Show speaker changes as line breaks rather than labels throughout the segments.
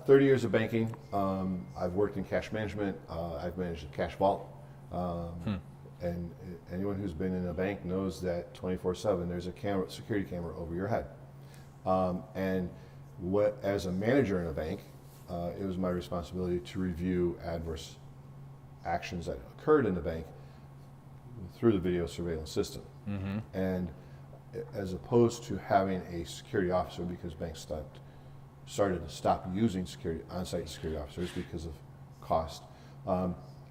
30 years of banking. I've worked in cash management. I've managed a cash vault. And anyone who's been in a bank knows that 24/7 there's a security camera over your head. And as a manager in a bank, it was my responsibility to review adverse actions that occurred in the bank through the video surveillance system. And as opposed to having a security officer, because banks started to stop using on-site security officers because of cost,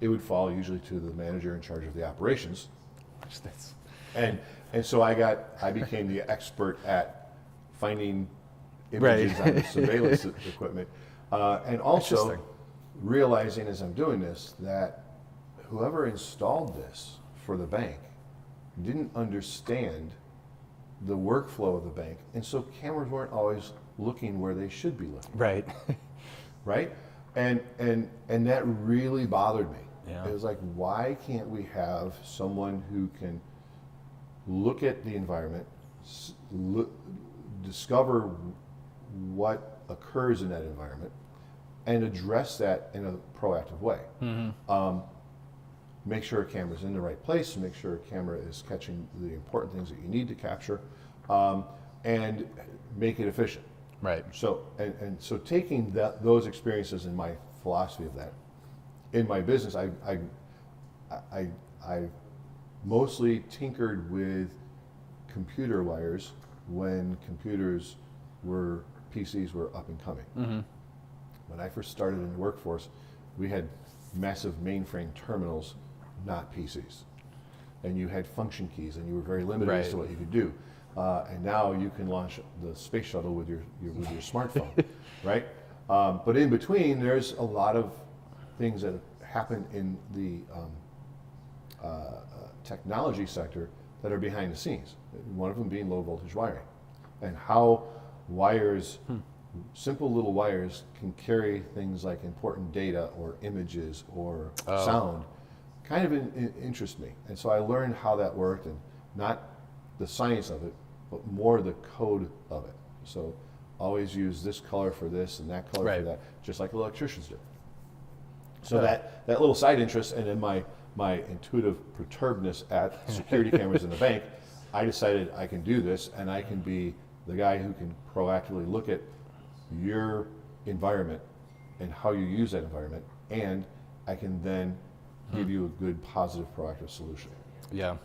it would fall usually to the manager in charge of the operations. And so I became the expert at finding images on the surveillance equipment, and also realizing as I'm doing this that whoever installed this for the bank didn't understand the workflow of the bank, and so cameras weren't always looking where they should be looking.
Right.
Right? And that really bothered me.
Yeah.
It was like, why can't we have someone who can look at the environment, discover what occurs in that environment, and address that in a proactive way? Make sure a camera's in the right place, make sure a camera is catching the important things that you need to capture, and make it efficient.
Right.
So so taking those experiences and my philosophy of that in my business, I mostly tinkered with computer wires when PCs were up and coming. When I first started in the workforce, we had massive mainframe terminals, not PCs, and you had function keys, and you were very limited as to what you could do. And now you can launch the space shuttle with your smartphone, right? But in between, there's a lot of things that happen in the technology sector that are behind the scenes. One of them being low voltage wiring, and how wires, simple little wires, can carry things like important data or images or sound. Kind of interests me, and so I learned how that worked, and not the science of it, but more the code of it. So always use this color for this and that color for that, just like electricians do. So that little side interest, and then my intuitive perturbedness at security cameras in the bank, I decided I can do this, and I can be the guy who can proactively look at your environment and how you use that environment, and I can then give you a good, positive, proactive solution.
Yeah.